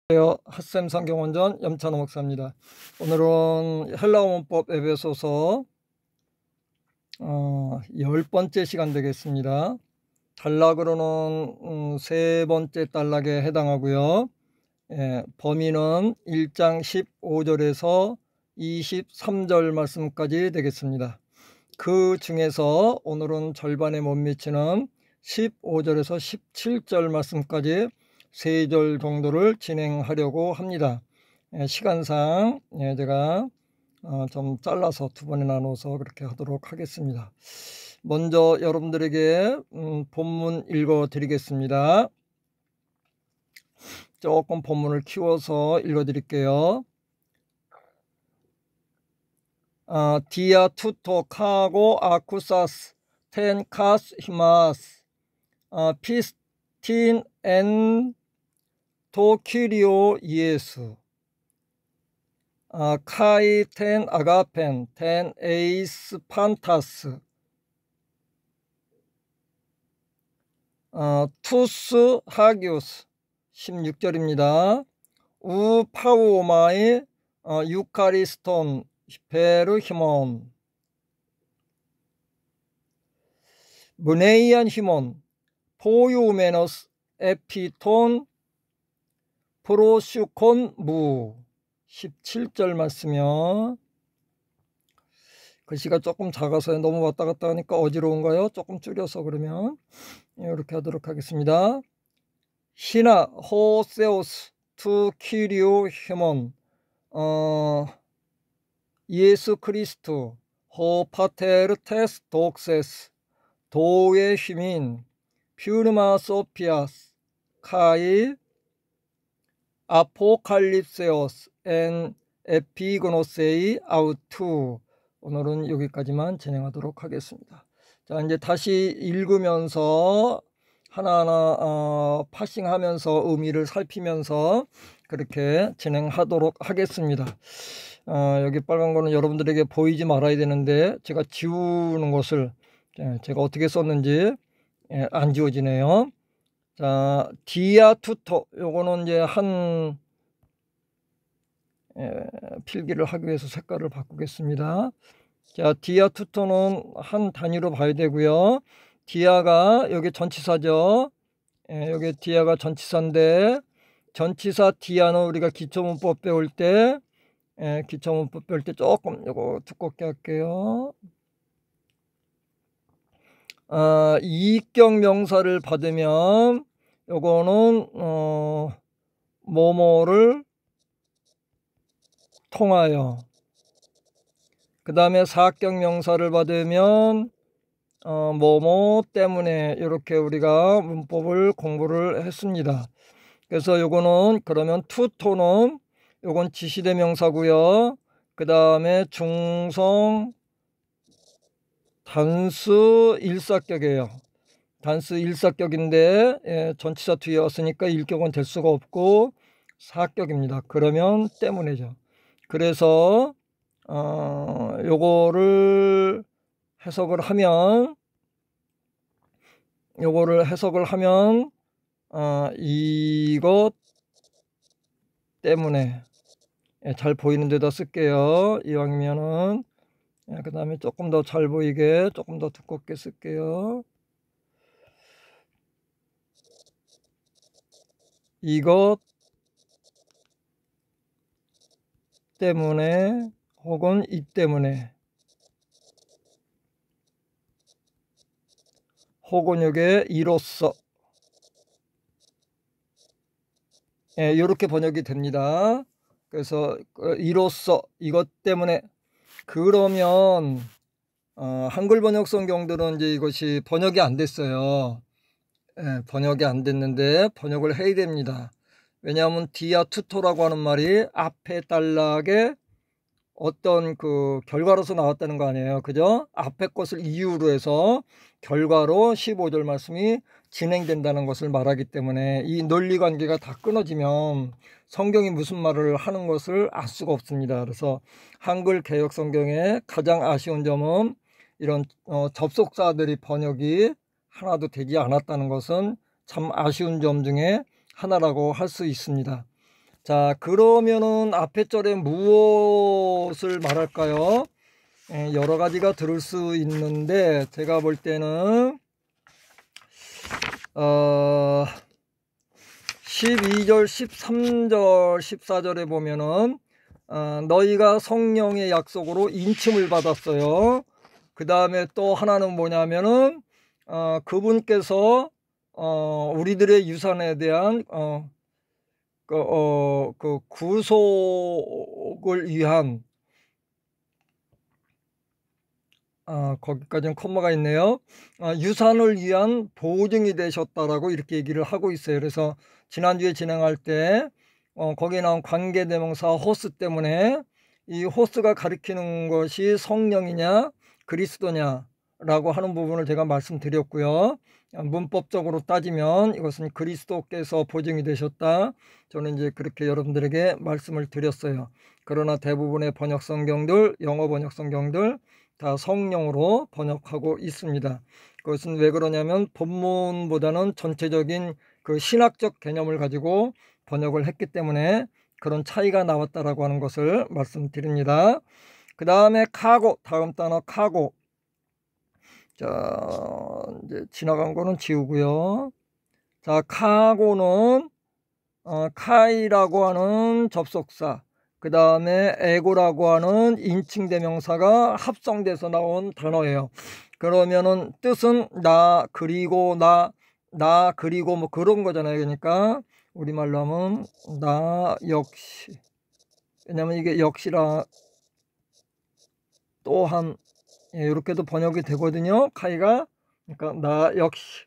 안녕하세요. 핫쌤 성경원전 염찬호 목사입니다. 오늘은 헬라어 문법 에베소서 10번째 시간 되겠습니다. 단락으로는 세 번째 단락에 해당하고요. 범위는 1장 15절에서 23절 말씀까지 되겠습니다. 그 중에서 오늘은 절반에 못 미치는 15절에서 17절 말씀까지 3절 정도를 진행하려고 합니다. 시간상 제가 좀 잘라서 두 번에 나눠서 그렇게 하도록 하겠습니다. 먼저 여러분들에게 본문 읽어 드리겠습니다. 조금 본문을 키워서 읽어 드릴게요. 디아 투토 카고 아쿠사스 텐 카스 히마스 피스틴 엔 토키리오 예수 카이 텐 아가펜 텐 에이스 판타스 투스 하기오스 16절입니다. 우 파우오마이 유카리스톤 베르 히몬 무네이안 히몬 포유메너스 에피톤 프로슈콘 무 17절 말씀이요. 글씨가 조금 작아서 너무 왔다 갔다 하니까 어지러운가요? 조금 줄여서 그러면 이렇게 하도록 하겠습니다. 히나 호세오스 투 키리오 히몬 예수 크리스토 호파테르 테스 독세스 도의 힘인 퓨르마 소피아스 카이 아포칼립세오스 엔 에피고노세이 아우투. 오늘은 여기까지만 진행하도록 하겠습니다. 자, 이제 다시 읽으면서 하나하나 파싱하면서 의미를 살피면서 그렇게 진행하도록 하겠습니다. 여기 빨간 거는 여러분들에게 보이지 말아야 되는데 제가 지우는 것을 제가 어떻게 썼는지 안 지워지네요. 자, 디아 투토, 요거는 이제 한 필기를 하기 위해서 색깔을 바꾸겠습니다. 자, 디아 투토는 한 단위로 봐야 되고요. 디아가 여기 전치사죠. 여기 디아가 전치사인데 전치사 디아는 우리가 기초문법 배울 때 조금 요거 두껍게 할게요. 이익격 명사를 받으면 요거는 뭐뭐를 통하여, 그 다음에 사격 명사를 받으면 뭐뭐 때문에, 이렇게 우리가 문법을 공부를 했습니다. 그래서 요거는 그러면 투토는 요건 지시대 명사고요. 그 다음에 중성 단수 일사격이에요. 단수 일사격인데 전치사 뒤에 왔으니까 일격은 될 수가 없고 사격입니다. 그러면 때문에죠. 그래서 요거를 해석을 하면 이것 때문에, 잘 보이는 데다 쓸게요. 이왕이면은. 그 다음에 조금 더 잘 보이게 조금 더 두껍게 쓸게요. 이것 때문에 혹은 이 때문에 혹은 요게 이로써, 이렇게 번역이 됩니다. 그래서 이로써, 이것 때문에. 그러면 한글 번역 성경들은 이제 이것이 번역이 안 됐어요. 번역이 안 됐는데 번역을 해야 됩니다. 왜냐하면 디아 투토라고 하는 말이 앞에 단락에 어떤 그 결과로서 나왔다는 거 아니에요. 그죠? 앞에 것을 이유로 해서 결과로 15절 말씀이 진행된다는 것을 말하기 때문에 이 논리관계가 다 끊어지면 성경이 무슨 말을 하는 것을 알 수가 없습니다. 그래서 한글 개역 성경의 가장 아쉬운 점은 이런 접속사들이 번역이 하나도 되지 않았다는 것은 참 아쉬운 점 중에 하나라고 할 수 있습니다. 자, 그러면은 앞에 절에 무엇을 말할까요? 여러 가지가 들을 수 있는데 제가 볼 때는 12절, 13절, 14절에 보면은 너희가 성령의 약속으로 인침을 받았어요. 그 다음에 또 하나는 뭐냐면은 그분께서 우리들의 유산에 대한 그 구속을 위한 거기까지는 콤마가 있네요. 유산을 위한 보증이 되셨다라고 이렇게 얘기를 하고 있어요. 그래서 지난주에 진행할 때 거기에 나온 관계대명사 호스 때문에 이 호스가 가리키는 것이 성령이냐 그리스도냐라고 하는 부분을 제가 말씀드렸고요. 문법적으로 따지면 이것은 그리스도께서 보증이 되셨다. 저는 이제 그렇게 여러분들에게 말씀을 드렸어요. 그러나 대부분의 번역 성경들, 영어 번역 성경들 다 성령으로 번역하고 있습니다. 그것은 왜 그러냐면 본문보다는 전체적인 그 신학적 개념을 가지고 번역을 했기 때문에 그런 차이가 나왔다라고 하는 것을 말씀드립니다. 그 다음에 카고, 다음 단어 카고. 자, 이제 지나간 거는 지우고요. 자, 카고는 카이라고 하는 접속사, 그 다음에 에고라고 하는 인칭대명사가 합성돼서 나온 단어예요. 그러면은 뜻은 나 그리고 나 그리고 뭐 그런 거잖아요. 그러니까 우리말로 하면 나 역시, 왜냐면 이게 역시라 또한 이렇게도 번역이 되거든요. 카이가. 그러니까 나 역시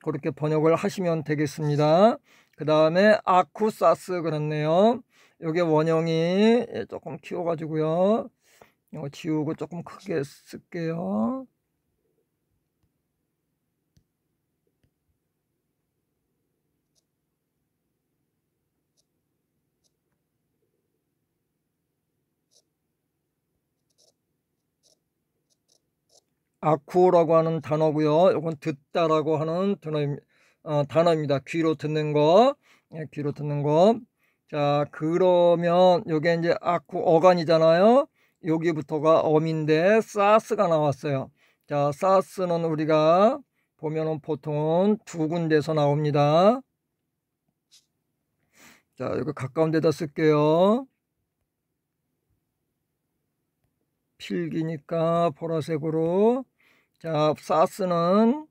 그렇게 번역을 하시면 되겠습니다. 그 다음에 아쿠사스 그렇네요. 요게 원형이 조금 키워가지고요. 이거 지우고 조금 크게 쓸게요. 아쿠라고 하는 단어고요. 이건 듣다라고 하는 단어입니다. 귀로 듣는 거. 귀로 듣는 거. 자, 그러면 요게 이제 아쿠 어간이잖아요. 여기부터가 엄인데 사스가 나왔어요. 자, 사스는 우리가 보면은 보통은 두 군데서 나옵니다. 자, 여기 가까운 데다 쓸게요. 필기니까 보라색으로. 자, 사스는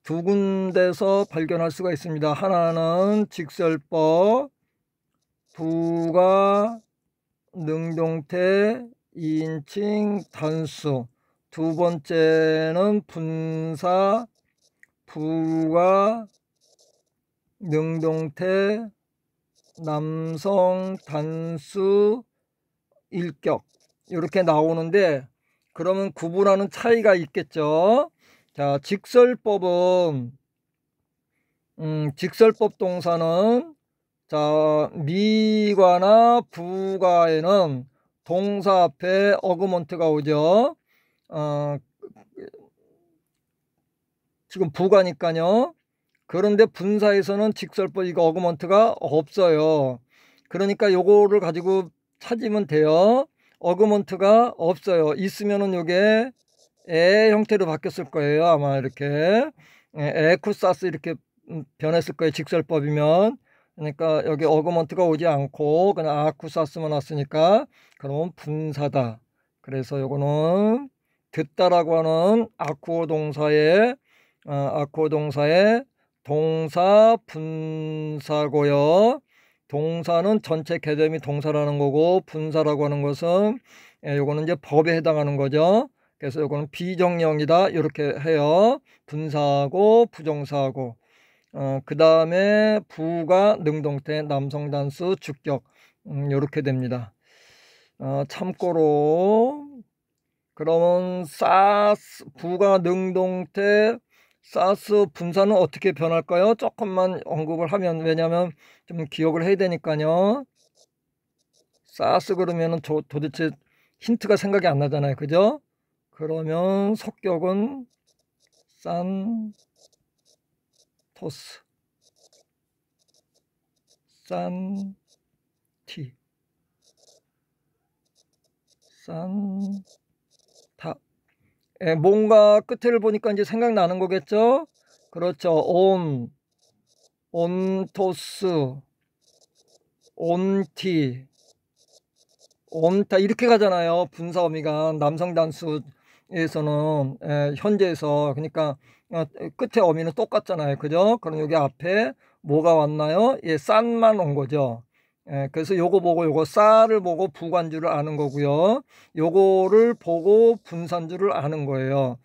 두 군데서 발견할 수가 있습니다. 하나는 직설법, 부가, 능동태, 인칭, 단수. 두 번째는 분사, 부가, 능동태, 남성, 단수, 일격. 이렇게 나오는데 그러면 구분하는 차이가 있겠죠. 자, 직설법은 직설법 동사는 자, 미과나 부과에는 동사 앞에 어그먼트가 오죠. 지금 부과니까요. 그런데 분사에서는 직설법 이거 어그먼트가 없어요. 그러니까 요거를 가지고 찾으면 돼요. 어그먼트가 없어요. 있으면은 요게 에 형태로 바뀌었을 거예요. 아마 이렇게 에쿠사스 이렇게 변했을 거예요. 직설법이면. 그러니까 여기 어그먼트가 오지 않고 그냥 아쿠사스만 왔으니까 그럼 분사다. 그래서 요거는 듣다라고 하는 아쿠어 동사의 동사 분사고요. 동사는 전체 개념이 동사라는 거고 분사라고 하는 것은 요거는 이제 법에 해당하는 거죠. 그래서 요거는 비정령이다 이렇게 해요. 분사하고 부정사하고 그 다음에 부가 능동태 남성단수 주격 이렇게 됩니다. 참고로 그러면 사스 부가 능동태 사스 분사는 어떻게 변할까요? 조금만 언급을 하면 왜냐하면 좀 기억을 해야 되니까요. 사스 그러면은 도대체 힌트가 생각이 안 나잖아요. 그죠? 그러면 속격은 산토스. 산티, 산타. 뭔가 끝을 보니까 이제 생각나는 거겠죠? 그렇죠. 온토스, 온티, 온타 이렇게 가잖아요. 분사 어미가 남성 단수에서는 현재에서 그러니까 끝에 어미는 똑같잖아요. 그죠? 그럼 여기 앞에 뭐가 왔나요? 예, 싼만 온 거죠. 그래서 요거 보고 요거 싸를 보고 부관주를 아는 거고요. 요거를 보고 분산주를 아는 거예요.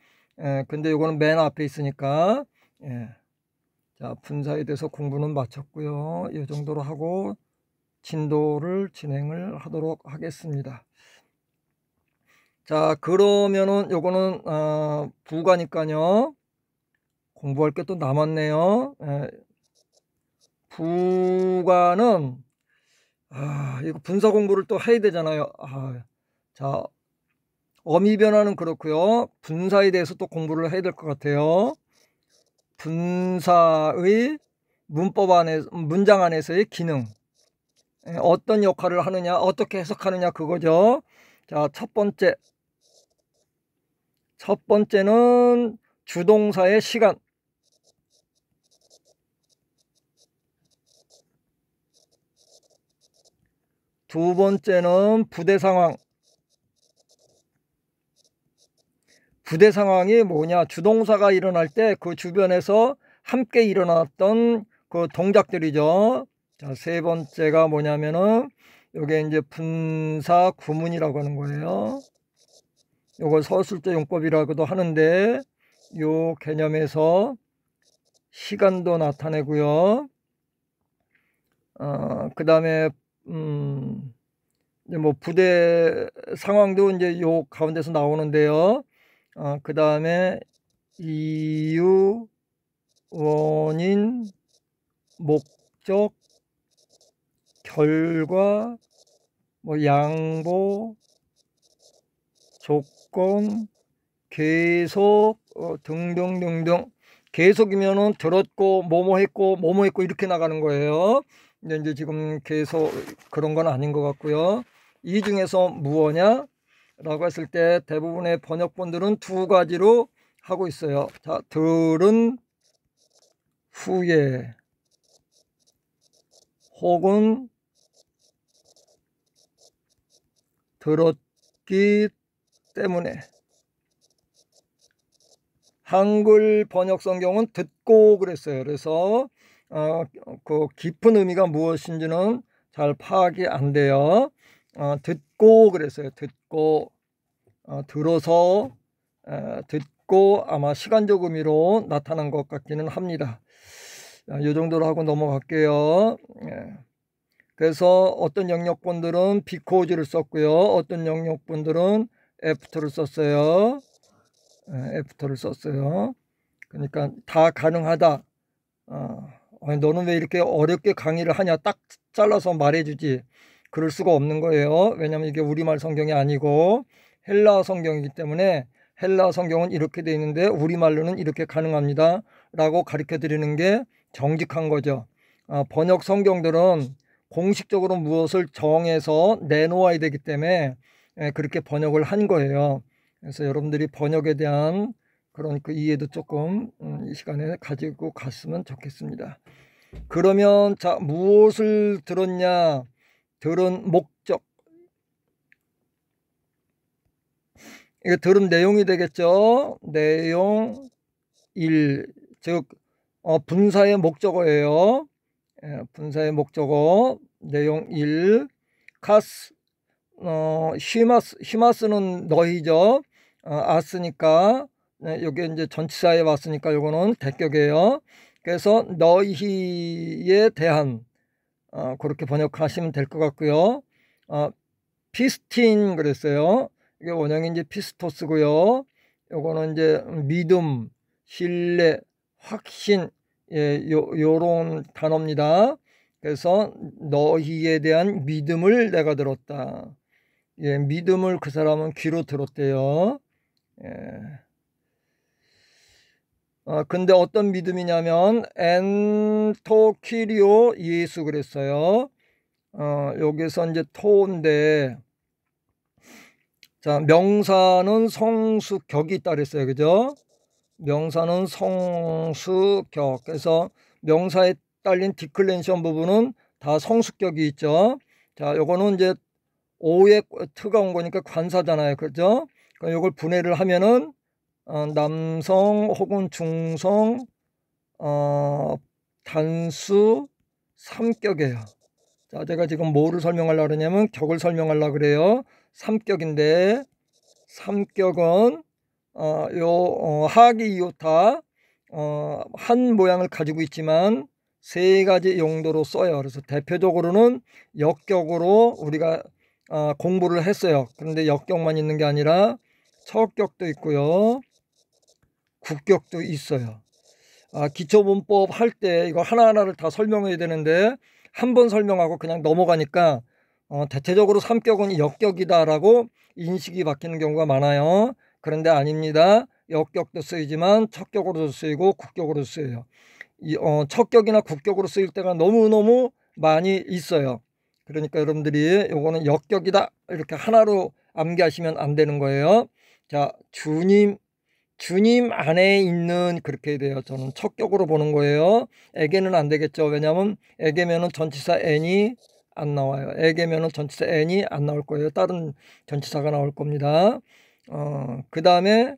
근데 요거는 맨 앞에 있으니까 자, 분사에 대해서 공부는 마쳤고요. 이 정도로 하고 진도를 진행을 하도록 하겠습니다. 자, 그러면은 요거는 부가니까요. 공부할 게 또 남았네요. 부가는 이거 분사 공부를 또 해야 되잖아요. 자, 어미 변화는 그렇고요. 분사에 대해서 또 공부를 해야 될 것 같아요. 분사의 문장 안에서의 기능, 어떤 역할을 하느냐, 어떻게 해석하느냐 그거죠. 자, 첫 번째는 주동사의 시간. 두 번째는 부대 상황. 부대 상황이 뭐냐? 주동사가 일어날 때 그 주변에서 함께 일어났던 그 동작들이죠. 자, 세 번째가 뭐냐면은 요게 이제 분사 구문이라고 하는 거예요. 요걸 서술제 용법이라고도 하는데 요 개념에서 시간도 나타내고요. 그 다음에 이제 뭐 부대 상황도 이제 요 가운데서 나오는데요. 그 다음에 이유, 원인, 목적, 결과, 뭐 양보, 조건, 계속 등등등등. 계속이면은 들었고 뭐뭐 했고 뭐뭐 했고 이렇게 나가는 거예요. 근데 이제 지금 계속 그런 건 아닌 것 같고요. 이 중에서 무엇냐? 라고 했을 때 대부분의 번역본들은 두 가지로 하고 있어요. 자, 들은 후에 혹은 들었기 때문에. 한글 번역 성경은 듣고 그랬어요. 그래서 그 깊은 의미가 무엇인지는 잘 파악이 안 돼요. 듣고 그랬어요. 듣고 들어서 듣고 아마 시간적 의미로 나타난 것 같기는 합니다. 이 정도로 하고 넘어갈게요. 그래서 어떤 영역본들은 because를 썼고요. 어떤 영역본들은 after를 썼어요. 애프터를 썼어요. 그러니까 다 가능하다. 아니, 너는 왜 이렇게 어렵게 강의를 하냐? 딱 잘라서 말해주지. 그럴 수가 없는 거예요. 왜냐하면 이게 우리말 성경이 아니고 헬라 성경이기 때문에 헬라 성경은 이렇게 돼 있는데 우리말로는 이렇게 가능합니다. 라고 가르쳐 드리는 게 정직한 거죠. 번역 성경들은 공식적으로 무엇을 정해서 내놓아야 되기 때문에 그렇게 번역을 한 거예요. 그래서 여러분들이 번역에 대한 그런 그 이해도 조금 이 시간에 가지고 갔으면 좋겠습니다. 그러면 자, 무엇을 들었냐? 들은 목적. 이게 들은 내용이 되겠죠? 내용 1, 즉 분사의 목적어예요. 분사의 목적어 내용 1. 카스 히마스는 너희죠. 아스니까 여기 이제 전치사에 왔으니까 요거는 대격이에요. 그래서 너희에 대한 그렇게 번역하시면 될 것 같고요. 피스틴 그랬어요. 이게 원형이 이제 피스토스고요. 요거는 이제 믿음, 신뢰, 확신, 요런 단어입니다. 그래서 너희에 대한 믿음을 내가 들었다. 믿음을 그 사람은 귀로 들었대요. 근데 어떤 믿음이냐면 엔토키리오 예수 그랬어요. 여기서 이제 토인데, 자, 명사는 성수격이 있다 그랬어요. 그죠? 명사는 성수격. 그래서 명사에 딸린 디클렌션 부분은 다 성수격이 있죠. 자, 요거는 이제 오에 트가 온 거니까 관사잖아요. 그죠? 그럼 요걸 분해를 하면은 남성 혹은 중성 단수 삼격이에요. 자, 제가 지금 뭐를 설명하려고 그러냐면 격을 설명하려고 그래요. 삼격인데, 삼격은 하기 이오타 한 모양을 가지고 있지만 세 가지 용도로 써요. 그래서 대표적으로는 역격으로 우리가 공부를 했어요. 그런데 역격만 있는 게 아니라 처격도 있고요, 국격도 있어요. 기초문법 할 때 이거 하나하나를 다 설명해야 되는데 한 번 설명하고 그냥 넘어가니까 대체적으로 삼격은 역격이다라고 인식이 바뀌는 경우가 많아요. 그런데 아닙니다. 역격도 쓰이지만 척격으로도 쓰이고 국격으로도 쓰여요. 척격이나 국격으로 쓰일 때가 너무너무 많이 있어요. 그러니까 여러분들이 요거는 역격이다 이렇게 하나로 암기하시면 안 되는 거예요. 자, 주님 안에 있는, 그렇게 돼요. 저는 척격으로 보는 거예요. 에게는 안 되겠죠. 왜냐하면 에게면은 전치사 n이 안 나와요. 에게면은 전치사 n이 안 나올 거예요. 다른 전치사가 나올 겁니다. 그 다음에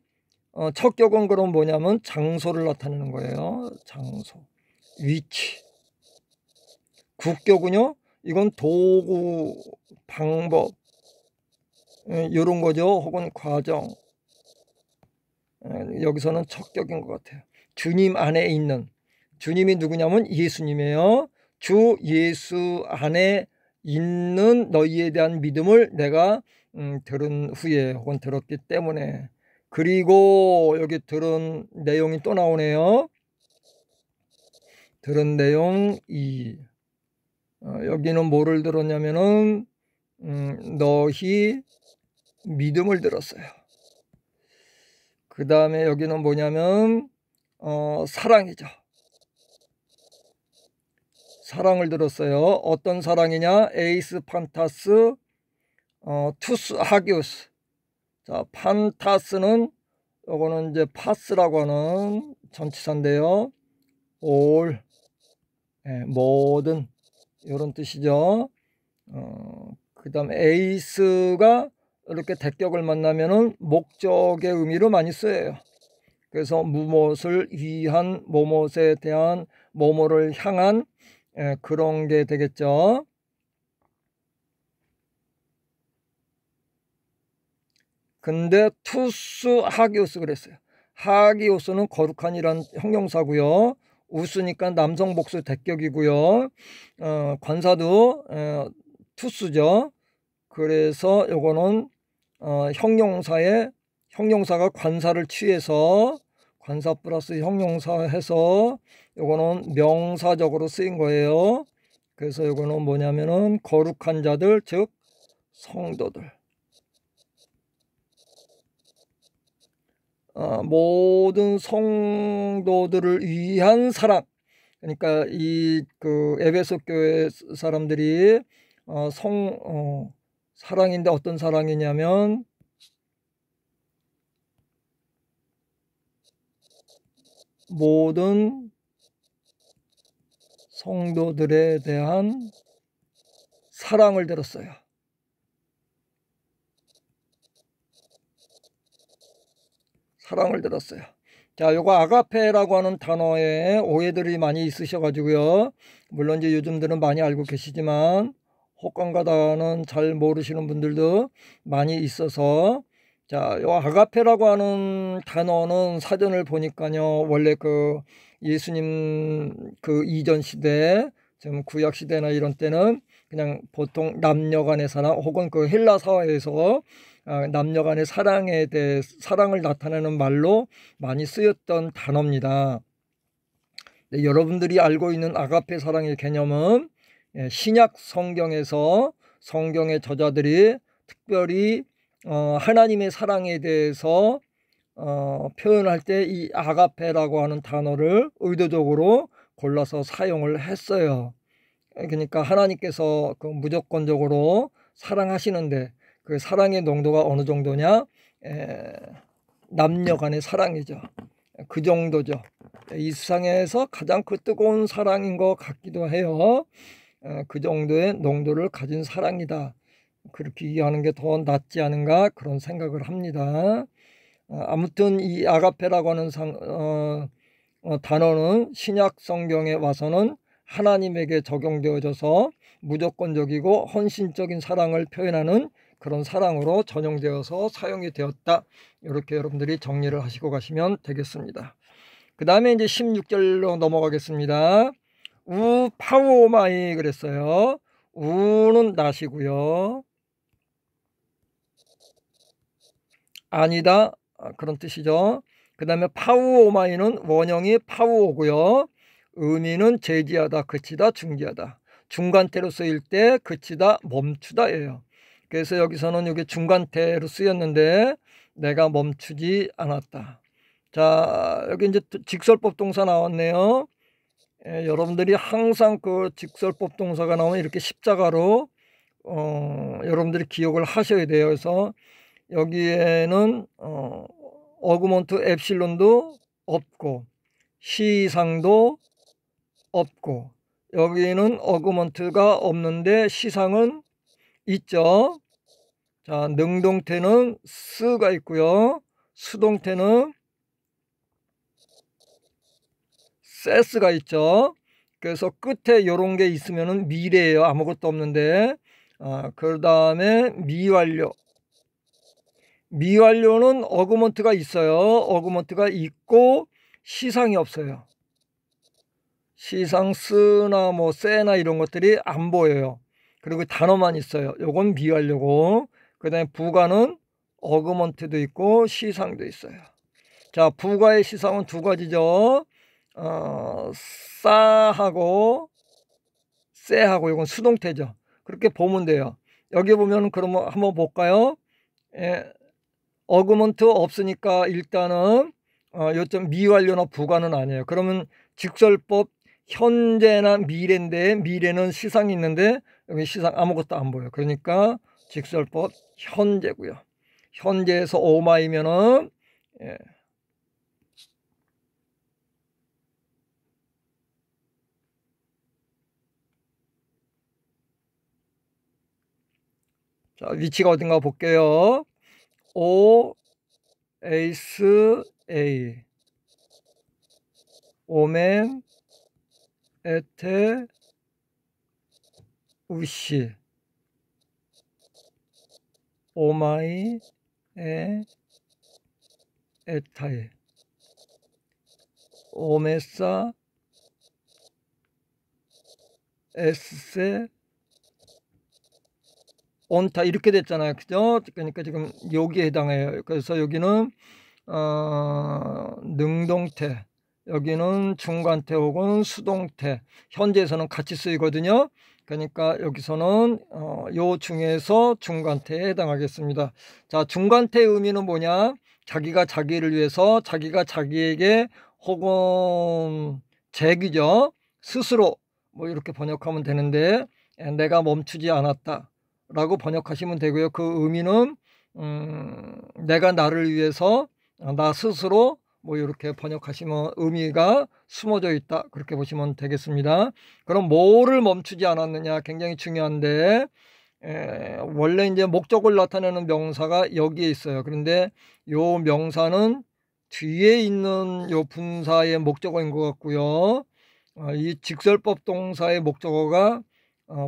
척격은 그럼 뭐냐면 장소를 나타내는 거예요. 장소, 위치. 국격은요, 이건 도구, 방법, 이런 거죠. 혹은 과정. 여기서는 척격인 것 같아요. 주님 안에 있는, 주님이 누구냐면 예수님이에요. 주 예수 안에 있는 너희에 대한 믿음을 내가 들은 후에 혹은 들었기 때문에. 그리고 여기 들은 내용이 또 나오네요. 들은 내용 2. 여기는 뭐를 들었냐면은 너희 믿음을 들었어요. 그 다음에 여기는 뭐냐면 사랑이죠. 사랑을 들었어요. 어떤 사랑이냐? 에이스 판타스 투스 하기오스. 자, 판타스는 요거는 이제 파스라고 하는 전치사인데요. all, 모든, 이런 뜻이죠. 그 다음 에이스가 이렇게 대격을 만나면은 목적의 의미로 많이 쓰여요. 그래서 무엇을 위한, 뭐뭇에 대한, 뭐뭐를 향한, 그런 게 되겠죠. 근데 투스 하기오스 그랬어요. 하기오스는 거룩한이란 형용사고요. 우스니까 남성 복수 대격이고요. 관사도 투스죠. 그래서 요거는 형용사가 관사를 취해서 관사 플러스 형용사 해서 요거는 명사적으로 쓰인 거예요. 그래서 요거는 뭐냐면은 거룩한 자들, 즉 성도들. 모든 성도들을 위한 사랑. 그러니까 이 그 에베소 교회 사람들이 사랑인데 어떤 사랑이냐면 모든 성도들에 대한 사랑을 들었어요. 사랑을 들었어요. 자, 요거 아가페라고 하는 단어에 오해들이 많이 있으셔가지고요. 물론 이제 요즘들은 많이 알고 계시지만 혹한가 단어는 잘 모르시는 분들도 많이 있어서, 자, 요 아가페라고 하는 단어는 사전을 보니까요, 원래 그 예수님 그 이전 시대, 지금 구약 시대나 이런 때는 그냥 보통 남녀 간의 사랑 혹은 그 헬라 사회에서 남녀 간의 사랑에 대해 사랑을 나타내는 말로 많이 쓰였던 단어입니다. 네, 여러분들이 알고 있는 아가페 사랑의 개념은 신약 성경에서 성경의 저자들이 특별히 하나님의 사랑에 대해서 표현할 때 이 아가페라고 하는 단어를 의도적으로 골라서 사용을 했어요. 그러니까 하나님께서 그 무조건적으로 사랑하시는데 그 사랑의 농도가 어느 정도냐? 남녀 간의 사랑이죠. 그 정도죠. 이 세상에서 가장 그 뜨거운 사랑인 것 같기도 해요. 그 정도의 농도를 가진 사랑이다. 그렇게 이해하는 게 더 낫지 않은가 그런 생각을 합니다. 아무튼 이 아가페라고 하는 단어는 신약 성경에 와서는 하나님에게 적용되어져서 무조건적이고 헌신적인 사랑을 표현하는 그런 사랑으로 전용되어서 사용이 되었다. 이렇게 여러분들이 정리를 하시고 가시면 되겠습니다. 그 다음에 이제 16절로 넘어가겠습니다. 우 파우오마이 그랬어요. 우는 낫이고요. 아니다 그런 뜻이죠. 그 다음에 파우오마이는 원형이 파우오고요. 의미는 제지하다, 그치다, 중지하다. 중간태로 쓰일 때 그치다, 멈추다예요. 그래서 여기서는 이게 중간태로 쓰였는데 내가 멈추지 않았다. 자, 여기 이제 직설법 동사 나왔네요. 여러분들이 항상 그 직설법 동사가 나오면 이렇게 십자가로 여러분들이 기억을 하셔야 돼요. 그래서 여기에는 어구먼트 엡실론도 없고 시상도 없고 여기는 어구먼트가 없는데 시상은 있죠. 자, 능동태는 스가 있고요. 수동태는 세스가 있죠. 그래서 끝에 이런 게 있으면은 미래예요. 아무것도 없는데. 그 다음에 미완료. 미완료는 어구먼트가 있어요. 어구먼트가 있고 시상이 없어요. 시상 쓰나 뭐 세나 이런 것들이 안 보여요. 그리고 단어만 있어요. 요건 미완료고 그 다음에 부가는 어구먼트도 있고 시상도 있어요. 자, 부가의 시상은 두 가지죠. 싸하고 쎄하고 이건 수동태죠. 그렇게 보면 돼요. 여기 보면 그러면 한번 볼까요? 어구먼트 없으니까 일단은 요점 미완료나 부가는 아니에요. 그러면 직설법 현재나 미래인데 미래는 시상이 있는데 여기 시상 아무것도 안 보여요. 그러니까 직설법 현재고요. 현재에서 오마이면은 자, 위치가 어딘가 볼게요. 오 에이스 A 오멘 에테 우시 오마이 에 에타에 오메사 에스세 온타 이렇게 됐잖아요. 그죠? 그러니까 지금 여기에 해당해요. 그래서 여기는 능동태, 여기는 중간태 혹은 수동태, 현재에서는 같이 쓰이거든요. 그러니까 여기서는 요 중에서 중간태에 해당하겠습니다. 자, 중간태의 의미는 뭐냐? 자기가 자기를 위해서, 자기가 자기에게 혹은 제기죠. 스스로 뭐 이렇게 번역하면 되는데 내가 멈추지 않았다 라고 번역하시면 되고요. 그 의미는 내가 나를 위해서 나 스스로 뭐 이렇게 번역하시면 의미가 숨어져 있다 그렇게 보시면 되겠습니다. 그럼 뭐를 멈추지 않았느냐 굉장히 중요한데 원래 이제 목적을 나타내는 명사가 여기에 있어요. 그런데 요 명사는 뒤에 있는 요 분사의 목적어인 것 같고요. 이 직설법 동사의 목적어가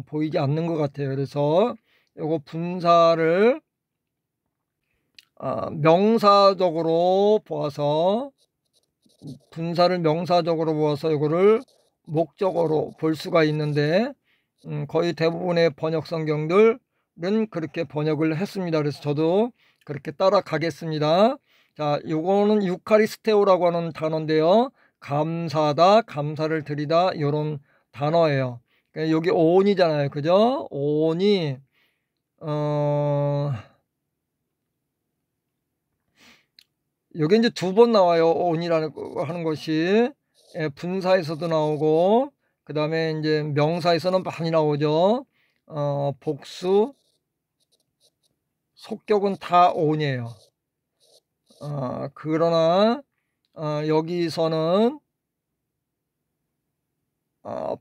보이지 않는 것 같아요. 그래서 요거 분사를 명사적으로 보아서 분사를 명사적으로 보아서 이거를 목적어로 볼 수가 있는데 거의 대부분의 번역 성경들은 그렇게 번역을 했습니다. 그래서 저도 그렇게 따라가겠습니다. 자, 요거는 유카리스테오라고 하는 단어인데요. 감사다, 감사를 드리다 이런 단어예요. 여기 온이잖아요. 그죠? 온이 여기 이제 두 번 나와요. on이라는 하는 것이. 예, 분사에서도 나오고, 그 다음에 이제 명사에서는 많이 나오죠. 복수, 속격은 다 on이에요. 그러나, 여기서는,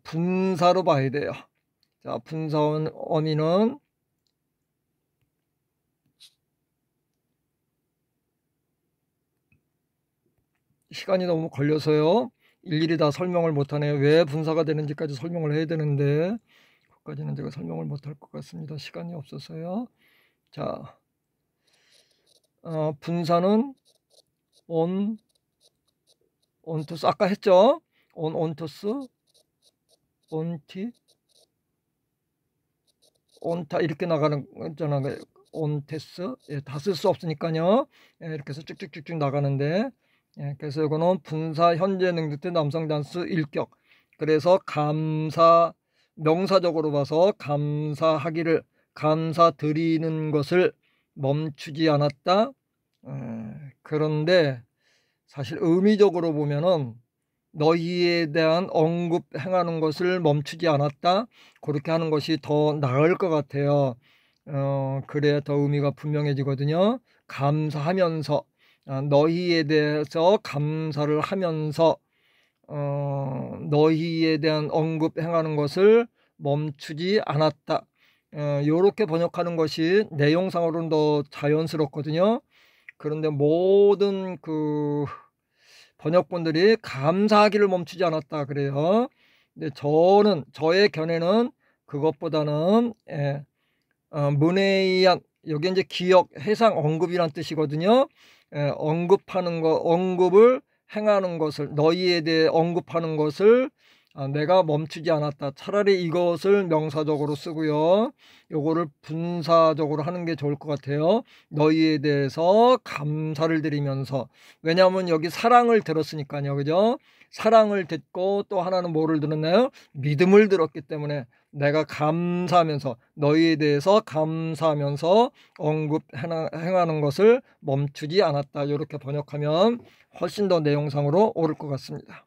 분사로 봐야 돼요. 자, 분사 어미는, 시간이 너무 걸려서요. 일일이 다 설명을 못하네요. 왜 분사가 되는지까지 설명을 해야 되는데 그것까지는 제가 설명을 못할 것 같습니다. 시간이 없어서요. 자, 분사는 온투스 아까 했죠? 온투스, 온티, 온타 이렇게 나가는 거잖아요. 온테스, 예, 다 쓸 수 없으니까요. 예, 이렇게 해서 쭉쭉쭉쭉 나가는데, 예, 그래서 이거는 분사 현재 능력 때 남성 단수 일격. 그래서 명사적으로 봐서 감사드리는 것을 멈추지 않았다. 그런데 사실 의미적으로 보면은 너희에 대한 언급 행하는 것을 멈추지 않았다. 그렇게 하는 것이 더 나을 것 같아요. 그래야 더 의미가 분명해지거든요. 감사하면서 너희에 대해서 감사를 하면서 너희에 대한 언급 행하는 것을 멈추지 않았다. 이렇게 번역하는 것이 내용상으로는 더 자연스럽거든요. 그런데 모든 그 번역본들이 감사하기를 멈추지 않았다 그래요. 근데 저의 견해는 그것보다는 문해이한 여기 이제 기억, 해상, 언급이란 뜻이거든요. 언급하는 거, 언급을 행하는 것을 너희에 대해 언급하는 것을 내가 멈추지 않았다. 차라리 이것을 명사적으로 쓰고요. 요거를 분사적으로 하는 게 좋을 것 같아요. 너희에 대해서 감사를 드리면서. 왜냐하면 여기 사랑을 들었으니까요. 그죠? 사랑을 듣고 또 하나는 뭐를 들었나요? 믿음을 들었기 때문에 내가 감사하면서 너희에 대해서 감사하면서 행하는 것을 멈추지 않았다. 이렇게 번역하면 훨씬 더 내용상으로 옳을 것 같습니다.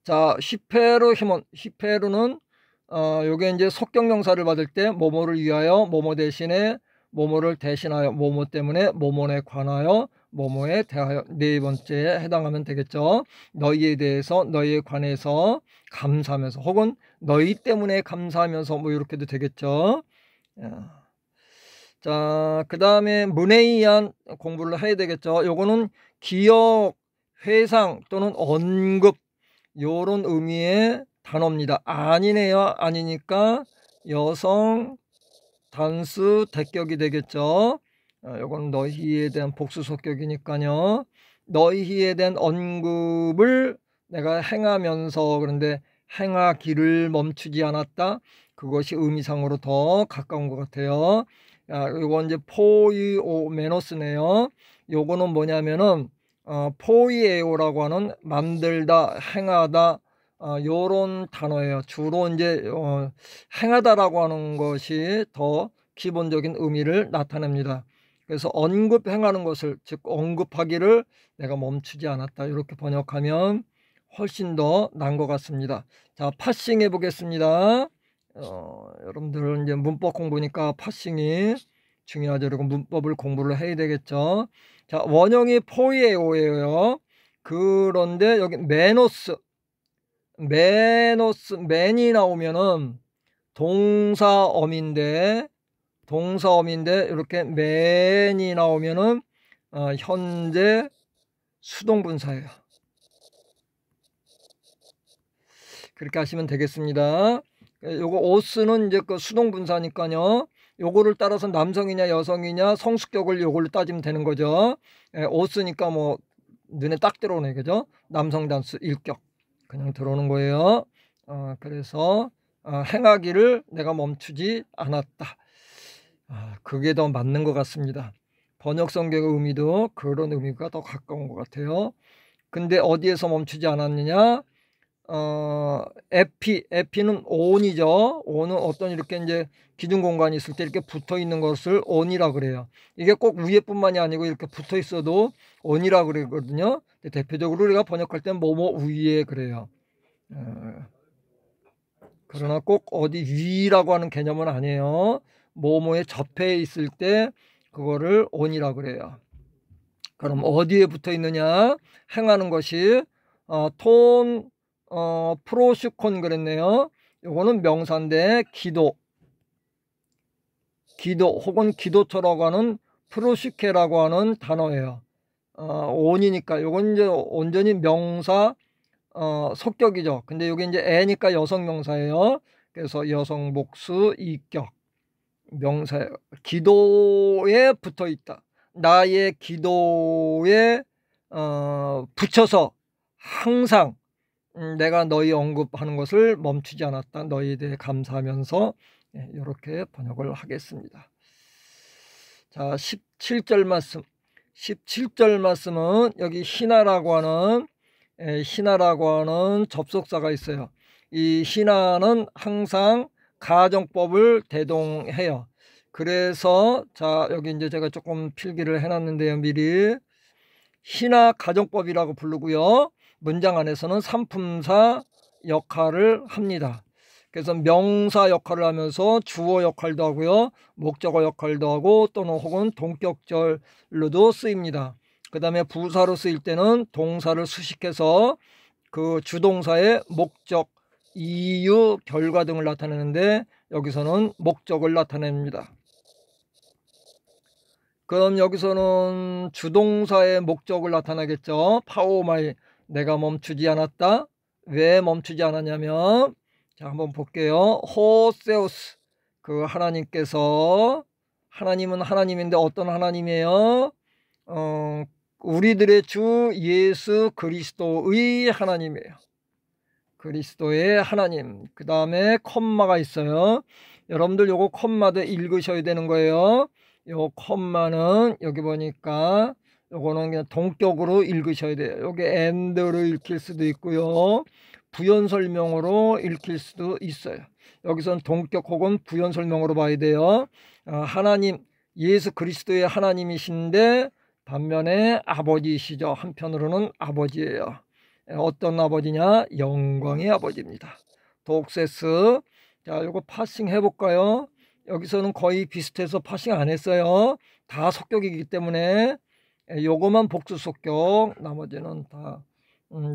자, 히페루는 요게 이제 속격명사를 받을 때 뭐뭐를 위하여, 뭐뭐 대신에, 뭐뭐를 대신하여, 뭐뭐 때문에, 뭐뭐에 관하여, 뭐뭐에 대하여 네 번째에 해당하면 되겠죠. 너희에 대해서, 너희에 관해서 감사하면서 혹은 너희 때문에 감사하면서 뭐 이렇게도 되겠죠. 자, 그 다음에 문해이한 공부를 해야 되겠죠. 요거는 기억, 회상 또는 언급 요런 의미의 단어입니다. 아니네요. 아니니까 여성 단수 대격이 되겠죠. 요건 너희에 대한 복수 속격이니까요. 너희에 대한 언급을 내가 행하면서 그런데 행하기를 멈추지 않았다. 그것이 의미상으로 더 가까운 것 같아요. 요건 이제 포이오메노스네요. 요거는 뭐냐면은 포이에오라고 하는 만들다, 행하다 요런 단어예요. 주로 이제 행하다라고 하는 것이 더 기본적인 의미를 나타냅니다. 그래서 언급행하는 것을 즉 언급하기를 내가 멈추지 않았다. 이렇게 번역하면 훨씬 더 나은 것 같습니다. 자, 파싱 해보겠습니다. 여러분들은 이제 문법 공부니까 파싱이 중요하죠. 그리고 문법을 공부를 해야 되겠죠. 자, 원형이 포이에오예요. 그런데 여기 맨이 나오면은 동사어민데 이렇게 맨이 나오면은 현재 수동분사예요. 그렇게 하시면 되겠습니다. 요거 오스는 이제 그 수동분사니까요. 요거를 따라서 남성이냐 여성이냐 성수격을 요걸로 따지면 되는 거죠. 오스니까 뭐 눈에 딱 들어오네, 그죠? 남성 단수 일격 그냥 들어오는 거예요. 그래서 행하기를 내가 멈추지 않았다. 그게 더 맞는 것 같습니다. 번역 성경의 의미도 그런 의미가 더 가까운 것 같아요. 근데 어디에서 멈추지 않았느냐? 에피는 온이죠. 온은 어떤 이렇게 이제 기둥 공간이 있을 때 이렇게 붙어 있는 것을 온이라 그래요. 이게 꼭 위에뿐만이 아니고 이렇게 붙어 있어도 온이라 그러거든요. 대표적으로 우리가 번역할 때 뭐뭐 위에 그래요. 그러나 꼭 어디 위라고 하는 개념은 아니에요. 뭐뭐에 접해 있을 때 그거를 온이라 그래요. 그럼 어디에 붙어 있느냐? 행하는 것이 톤 프로슈콘 그랬네요. 요거는 명사인데 기도 혹은 기도처라고 하는 프로슈케라고 하는 단어예요. 온이니까 요건 이제 온전히 명사 속격이죠. 근데 여기 이제 애니까 여성 명사예요. 그래서 여성 목수 이격 명사 기도에 붙어 있다. 나의 기도에 붙여서 항상 내가 너희 언급하는 것을 멈추지 않았다. 너희에 대해 감사하면서 이렇게 번역을 하겠습니다. 자, 17절 말씀. 17절 말씀은 여기 희나라고 하는 접속사가 있어요. 이 희나는 항상 가정법을 대동해요. 그래서 자, 여기 이제 제가 조금 필기를 해놨는데요. 미리 희나 가정법이라고 부르고요. 문장 안에서는 산품사 역할을 합니다. 그래서 명사 역할을 하면서 주어 역할도 하고요. 목적어 역할도 하고 또는 혹은 동격절로도 쓰입니다. 그 다음에 부사로 쓰일 때는 동사를 수식해서 그 주동사의 목적, 이유, 결과 등을 나타내는데 여기서는 목적을 나타냅니다. 그럼 여기서는 주동사의 목적을 나타내겠죠. 파오마이 내가 멈추지 않았다. 왜 멈추지 않았냐면 자 한번 볼게요. 호세우스 그 하나님께서 하나님은 하나님인데 어떤 하나님이에요? 우리들의 주 예수 그리스도의 하나님이에요. 그리스도의 하나님. 그 다음에 콤마가 있어요. 여러분들 요거 콤마도 읽으셔야 되는 거예요. 요 콤마는 여기 보니까 요거는 그냥 동격으로 읽으셔야 돼요. 여기 and로 읽힐 수도 있고요. 부연 설명으로 읽힐 수도 있어요. 여기서는 동격 혹은 부연 설명으로 봐야 돼요. 하나님 예수 그리스도의 하나님이신데 반면에 아버지이시죠. 한편으로는 아버지예요. 어떤 아버지냐? 영광의 아버지입니다. 독세스. 자, 요거 파싱 해볼까요? 여기서는 거의 비슷해서 파싱 안 했어요. 다 속격이기 때문에 요거만 복수 속격, 나머지는 다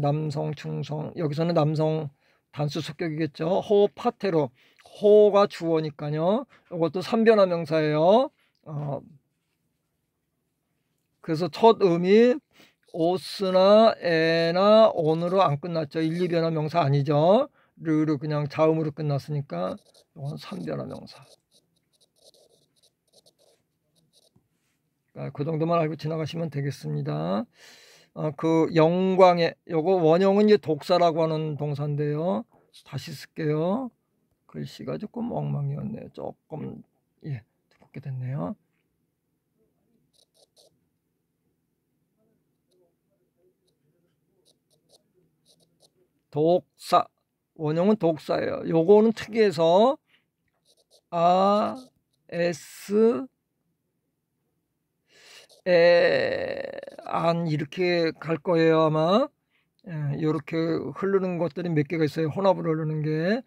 남성, 충성. 여기서는 남성 단수 속격이겠죠. 호 파테로. 호가 주어니까요. 이것도 삼변화 명사예요. 그래서 첫 음이 오스나 에나 온으로 안 끝났죠. 1, 2변화 명사 아니죠. 르르 그냥 자음으로 끝났으니까 이건 3변화 명사. 그 정도만 알고 지나가시면 되겠습니다. 그 영광의 요거 원형은 이제 독사라고 하는 동사인데요. 다시 쓸게요. 글씨가 조금 엉망이었네요. 조금 두껍게 됐네요. 독사 원형은 독사예요. 요거는 특이해서 S 안 이렇게 갈 거예요 아마. 이렇게 흐르는 것들이 몇 개가 있어요. 혼합으로 흐르는 게.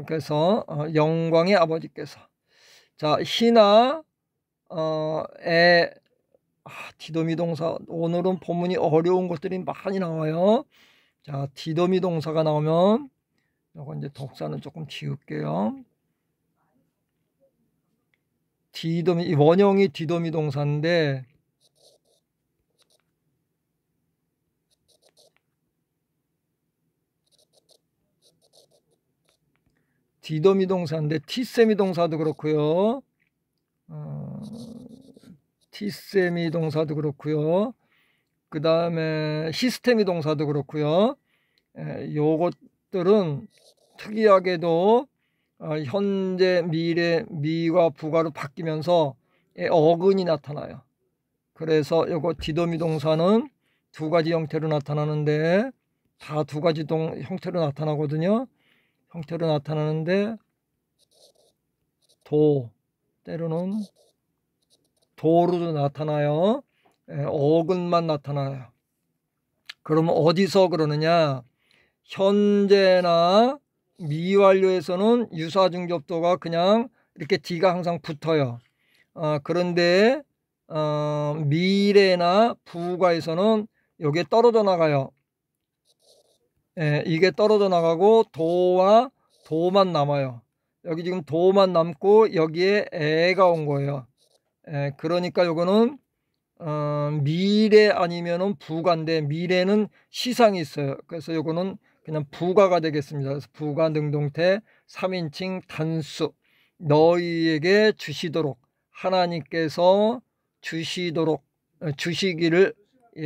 그래서 영광의 아버지께서 자 희나 디도미 동사 오늘은 본문이 어려운 것들이 많이 나와요. 자 디도미 동사가 나오면 이건 이제 독사는 조금 지울게요. 디도미 원형이 디도미 동사인데 디도미 동사인데 티세미 동사도 그렇고요. 티세미 동사도 그렇고요. 그 다음에 시스테미 동사도 그렇고요. 요것들은 특이하게도 현재, 미래, 미와 부가로 바뀌면서 어근이 나타나요. 그래서 요거 디도미 동사는 두 가지 형태로 나타나는데 다 두 가지 형태로 나타나거든요. 형태로 나타나는데 때로는 도로도 나타나요. 어근만 나타나요. 그러면 어디서 그러느냐? 현재나 미완료에서는 유사중접도가 그냥 이렇게 D가 항상 붙어요. 그런데 미래나 부가에서는 여기에 떨어져 나가요. 이게 떨어져 나가고 도와 도만 남아요. 여기 지금 도만 남고 여기에 애가 온 거예요. 그러니까 요거는 미래 아니면은 부가인데 미래는 시상이 있어요. 그래서 요거는 그냥 부가가 되겠습니다. 그래서 부가 능동태 3인칭 단수 너희에게 주시도록 하나님께서 주시기를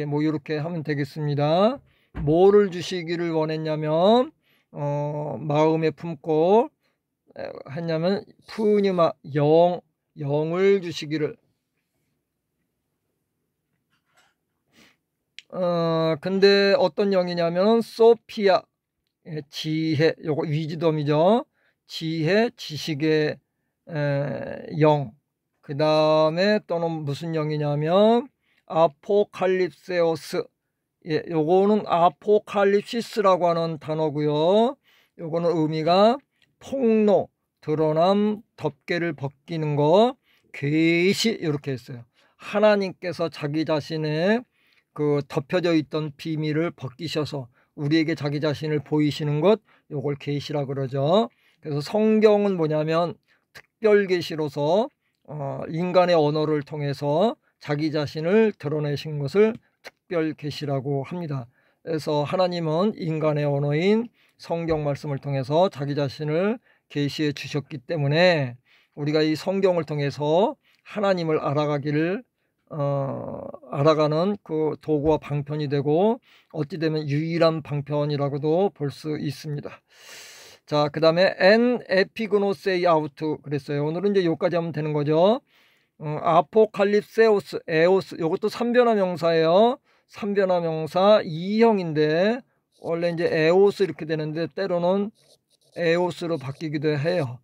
뭐 이렇게 하면 되겠습니다. 뭐를 주시기를 원했냐면 마음에 품고 했냐면 푸니마 영을 주시기를. 근데 어떤 영이냐면 소피아 지혜, 요거 위즈덤이죠. 지혜 지식의 영. 그 다음에 또는 무슨 영이냐면 아포칼립세오스. 요거는 아포칼립시스라고 하는 단어고요. 요거는 의미가 폭로, 드러남, 덮개를 벗기는 거, 계시 이렇게 했어요. 하나님께서 자기 자신의 그 덮여져 있던 비밀을 벗기셔서 우리에게 자기 자신을 보이시는 것, 요걸 계시라 그러죠. 그래서 성경은 뭐냐면 특별 계시로서 인간의 언어를 통해서 자기 자신을 드러내신 것을 특별 계시라고 합니다. 그래서 하나님은 인간의 언어인 성경 말씀을 통해서 자기 자신을 계시해 주셨기 때문에 우리가 이 성경을 통해서 하나님을 알아가는 그 도구와 방편이 되고 어찌 되면 유일한 방편이라고도 볼 수 있습니다. 자, 그 다음에 en epigonosei out 그랬어요. 오늘은 이제 여기까지 하면 되는 거죠. 아포칼립세오스, 에오스, 이것도 3변화 명사예요. 3변화 명사 2형인데 원래 이제 에오스 이렇게 되는데 때로는 에오스로 바뀌기도 해요.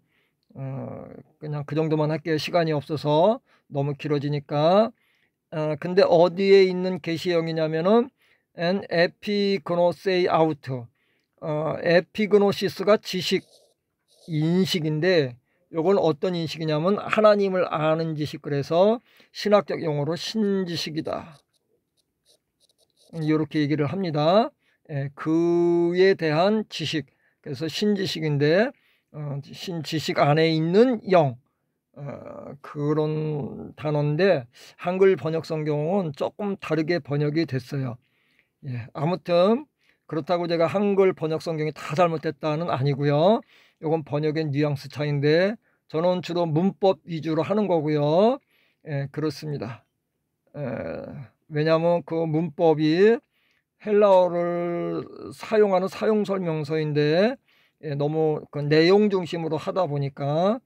그냥 그 정도만 할게요. 시간이 없어서 너무 길어지니까. 근데 어디에 있는 계시형이냐면은 en epigonosei out. 에피그노시스가 지식, 인식인데 요건 어떤 인식이냐면 하나님을 아는 지식. 그래서 신학적 용어로 신지식이다. 이렇게 얘기를 합니다. 그에 대한 지식. 그래서 신지식인데 신지식 안에 있는 영. 그런 단어인데 한글 번역 성경은 조금 다르게 번역이 됐어요. 아무튼 그렇다고 제가 한글 번역 성경이 다 잘못됐다는 아니고요. 이건 번역의 뉘앙스 차이인데 저는 주로 문법 위주로 하는 거고요. 그렇습니다. 왜냐하면 그 문법이 헬라어를 사용하는 사용설명서인데 너무 그 내용 중심으로 하다 보니까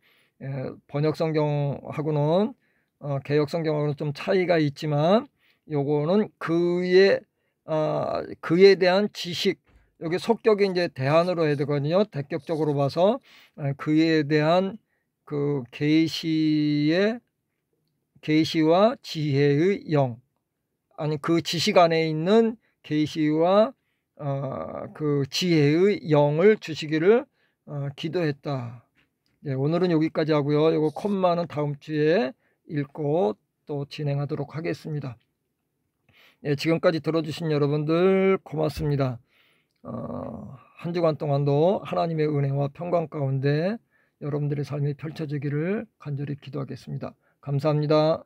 번역 성경하고는 개역 성경하고는 좀 차이가 있지만 요거는 그에 대한 지식, 여기 속격이 이제 대안으로 해야 되거든요. 대격적으로 봐서 그에 대한 그 계시와 지혜의 영, 아니 그 지식 안에 있는 계시와 그 지혜의 영을 주시기를 기도했다. 오늘은 여기까지 하고요. 이거 콤마는 다음 주에 읽고 또 진행하도록 하겠습니다. 지금까지 들어주신 여러분들 고맙습니다. 한 주간 동안도 하나님의 은혜와 평강 가운데 여러분들의 삶이 펼쳐지기를 간절히 기도하겠습니다. 감사합니다.